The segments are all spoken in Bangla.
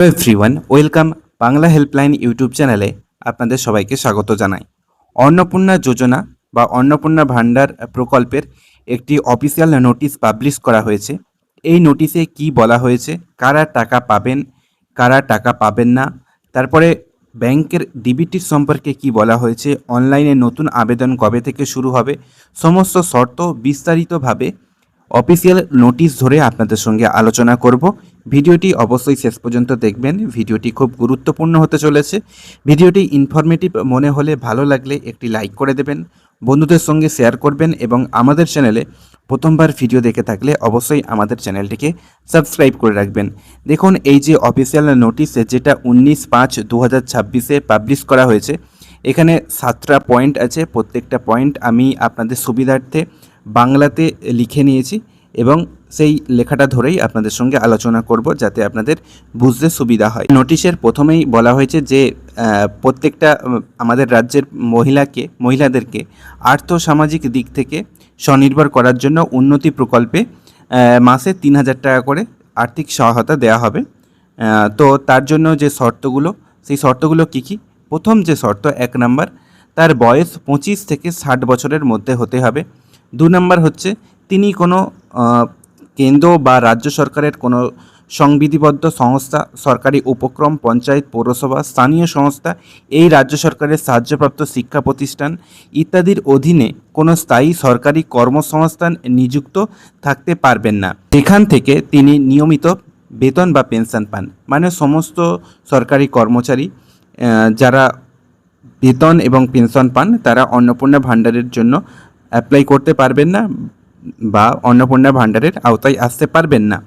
Hello everyone, welcome Bangla helpline YouTube চ্যানেলে আপনাদের সবাইকে স্বাগত জানাই। অন্নপূর্ণা যোজনা বা অন্নপূর্ণা ভাণ্ডার প্রকল্পের একটি অফিসিয়াল নোটিশ পাবলিশ করা হয়েছে। এই নোটিশে কি বলা হয়েছে, কারা টাকা পাবেন, কারা টাকা পাবেন না, তারপরে ব্যাংকের ডিবিটির সম্পর্কে কি বলা হয়েছে, অনলাইনে নতুন আবেদন কবে থেকে শুরু হবে, সমস্ত শর্ত বিস্তারিতভাবে অফিসিয়াল নোটিশ ধরে আপনাদের সঙ্গে আলোচনা করব। ভিডিওটি অবশ্যই শেষ পর্যন্ত দেখবেন। ভিডিওটি খুব গুরুত্বপূর্ণ হতে চলেছে। ভিডিওটি ইনফরমেটিভ মনে হলে, ভালো লাগলে একটি লাইক করে দেবেন, বন্ধুদের সঙ্গে শেয়ার করবেন এবং আমাদের চ্যানেলে প্রথমবার ভিডিও দেখে থাকলে অবশ্যই আমাদের চ্যানেলটিকে সাবস্ক্রাইব করে রাখবেন। দেখুন, এই যে অফিসিয়াল নোটিশে যেটা 19/5/2026-এ পাবলিশ করা হয়েছে, এখানে 7টা পয়েন্ট আছে। প্রত্যেকটা পয়েন্ট আমি আপনাদের সুবিধার্থে বাংলাতে লিখে নিয়েছি এবং সেই লেখাটা ধরেই আপনাদের সঙ্গে আলোচনা করব, যাতে আপনাদের বুঝতে সুবিধা হয়। নোটিশের প্রথমেই বলা হয়েছে যে প্রত্যেকটা আমাদের রাজ্যের মহিলাদেরকে আর্থসামাজিক দিক থেকে স্বনির্ভর করার জন্য উন্নতি প্রকল্পে মাসে 3,000 টাকা করে আর্থিক সহায়তা দেওয়া হবে। তো তার জন্য যে শর্তগুলো, সেই শর্তগুলো কী কী? প্রথম যে শর্ত, 1 নম্বর, তার বয়স 25 থেকে 60 বছরের মধ্যে হতে হবে। 2 নম্বর হচ্ছে, তিনি কোনো কেন্দ্র বা রাজ্য সরকারের কোনো সংবিধিবদ্ধ সংস্থা, সরকারি উপক্রম, পঞ্চায়েত, পৌরসভা, স্থানীয় সংস্থা, এই রাজ্য সরকারের সাহায্যপ্রাপ্ত শিক্ষা প্রতিষ্ঠান ইত্যাদির অধীনে কোনো স্থায়ী সরকারি কর্মসংস্থান নিযুক্ত থাকতে পারবেন না, যেখান থেকে তিনি নিয়মিত বেতন বা পেনশন পান। মানে সমস্ত সরকারি কর্মচারী যারা বেতন এবং পেনশন পান, তারা অন্নপূর্ণা ভাণ্ডারের জন্য অ্যাপ্লাই করতে পারবেন না বা অন্নপূর্ণা ভাণ্ডারের আওতায় আসতে পারবেন না।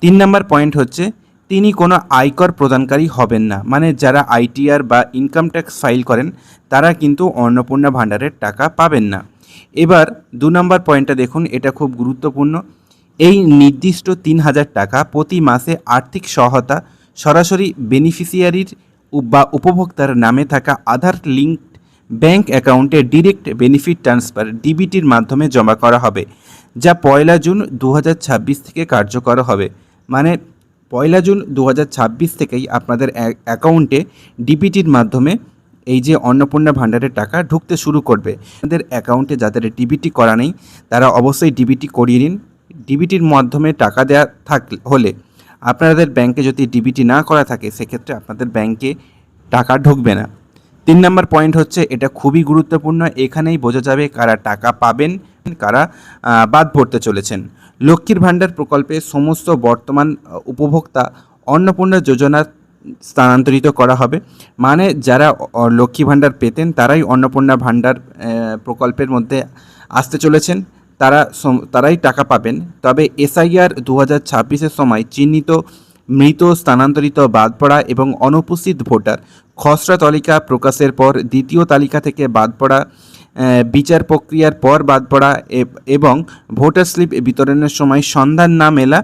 3 নম্বর পয়েন্ট হচ্ছে, তিনি কোনো আয়কর প্রদানকারী হবেন না। মানে যারা আইটিআর বা ইনকাম ট্যাক্স ফাইল করেন, তারা কিন্তু অন্নপূর্ণা ভাণ্ডারের টাকা পাবেন না। এবার 2 নম্বর পয়েন্টটা দেখুন, এটা খুব গুরুত্বপূর্ণ। এই নির্দিষ্ট 3,000 টাকা প্রতি মাসে আর্থিক সহায়তা সরাসরি বেনিফিশিয়ারির বা উপভোক্তার নামে থাকা আধার লিঙ্কড ব্যাঙ্ক অ্যাকাউন্টে ডিরেক্ট বেনিফিট ট্রান্সফার ডিবিটির মাধ্যমে জমা করা হবে, যা 1 জুন 2026 থেকে কার্যকর হবে। মানে 1 জুন 2026 থেকেই আপনাদের অ্যাকাউন্টে ডিবিটির মাধ্যমে এই যে অন্নপূর্ণা ভাণ্ডারের টাকা ঢুকতে শুরু করবে। আপনাদের অ্যাকাউন্টে যাদের ডিবিটি করা নেই, তারা অবশ্যই ডিবিটি করিয়ে নিন। ডিবিটির মাধ্যমে টাকা দেওয়া হলে আপনাদের ব্যাংকে যদি ডিবিটি না করা থাকে, সেক্ষেত্রে আপনাদের ব্যাংকে টাকা ঢুকবে না। 3 নম্বর পয়েন্ট হচ্ছে, এটা খুবই গুরুত্বপূর্ণ। এখানেই বোঝা যাবে কারা টাকা পাবেন, কারা বাদ পড়তে চলেছেন। লক্ষ্মীর ভাণ্ডার প্রকল্পে সমস্ত বর্তমান উপভোক্তা অন্নপূর্ণা যোজনা স্থানান্তরিত করা হবে। মানে যারা লক্ষ্মী ভাণ্ডার পেতেন, তারাই অন্নপূর্ণা ভাণ্ডার প্রকল্পের মধ্যে আসতে চলেছেন, তারাই টাকা পাবেন। তবে এসআইআর 2026-এর সময় চিহ্নিত মৃত, স্থানান্তরিত, বাদ পড়া এবং অনুপস্থিত ভোটার খসড়া তালিকা প্রকাশের পর দ্বিতীয় তালিকা থেকে বাদ পড়া, বিচার প্রক্রিয়ার পর বাদ পড়া এবং ভোটার স্লিপ বিতরণের সময় সন্ধান না মেলা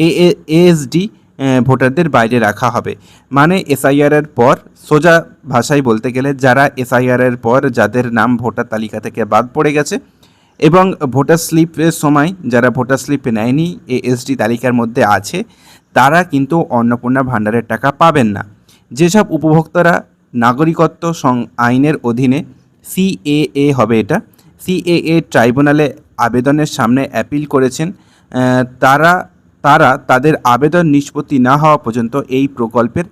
এএসডি ভোটারদের বাইরে রাখা হবে। মানে এসআইআরের পর, সোজা ভাষায় বলতে গেলে, যারা এসআইআরের পর যাদের নাম ভোটার তালিকা থেকে বাদ পড়ে গেছে এবং ভোটার স্লিপের সময় যারা ভোটার স্লিপ নেয়নি, এএসডি তালিকার মধ্যে আছে, তারা কিন্তু অন্নপূর্ণা ভাণ্ডারের টাকা পাবেন না। যেসব উপভোক্তারা নাগরিকত্ব আইনের অধীনে সিএএ হবে, এটা সিএএ ট্রাইব্যুনালে আবেদনের সামনে অ্যাপিল করেছেন, তারা তাদের আবেদন নিষ্পত্তি না হওয়া পর্যন্ত এই প্রকল্পের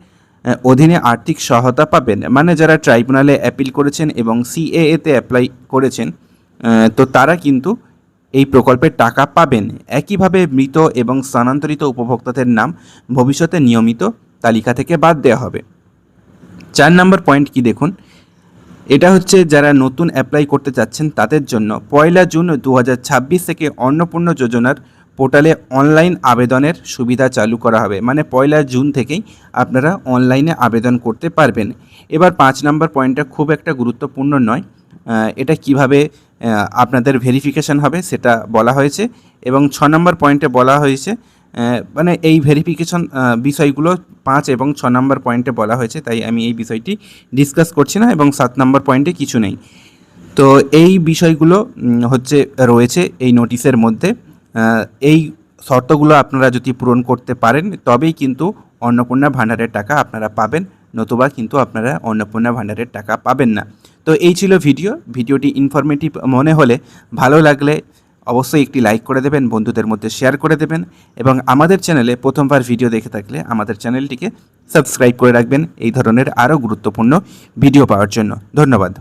অধীনে আর্থিক সহায়তা পাবেন। মানে যারা ট্রাইব্যুনালে অ্যাপিল করেছেন এবং সিএএতে অ্যাপ্লাই করেছেন, তো তারা কিন্তু এই প্রকল্পের টাকা পাবেন। একইভাবে মৃত এবং স্থানান্তরিত উপভোক্তাদের নাম ভবিষ্যতে নিয়মিত তালিকা থেকে বাদ দেওয়া হবে। 4 নম্বর পয়েন্ট কি দেখুন, এটা হচ্ছে যারা নতুন অ্যাপ্লাই করতে চাচ্ছেন তাদের জন্য 1 জুন 2026 থেকে অন্নপূর্ণা যোজনার পোর্টালে অনলাইন আবেদনের সুবিধা চালু করা হবে। মানে 1 জুন থেকেই আপনারা অনলাইনে আবেদন করতে পারবেন। এবার 5 নম্বর পয়েন্টটা খুব একটা গুরুত্বপূর্ণ নয়, এটা কিভাবে আপনাদের ভেরিফিকেশান হবে সেটা বলা হয়েছে। এবং 6 নম্বর পয়েন্টে বলা হয়েছে, মানে এই ভেরিফিকেশন বিষয়গুলো 5 এবং 6 নম্বর পয়েন্টে বলা হয়েছে, তাই আমি এই বিষয়টি ডিসকাস করছি না। এবং 7 নম্বর পয়েন্টে কিছু নেই। তো এই বিষয়গুলো হচ্ছে রয়েছে এই নোটিশের মধ্যে। এই শর্তগুলো আপনারা যদি পূরণ করতে পারেন, তবেই কিন্তু অন্নপূর্ণা ভাণ্ডারের টাকা আপনারা পাবেন, নতুবা কিন্তু আপনারা অন্নপূর্ণা ভাণ্ডারের টাকা পাবেন না। তো এই ছিল ভিডিওটি ইনফরমেটিভ মনে হলে, ভালো লাগলে অবশ্যই একটি লাইক করে দেবেন, বন্ধুদের মধ্যে শেয়ার করে দেবেন এবং আমাদের চ্যানেলে প্রথমবার ভিডিও দেখে থাকলে আমাদের চ্যানেলটিকে সাবস্ক্রাইব করে রাখবেন এই ধরনের আরও গুরুত্বপূর্ণ ভিডিও পাওয়ার জন্য। ধন্যবাদ।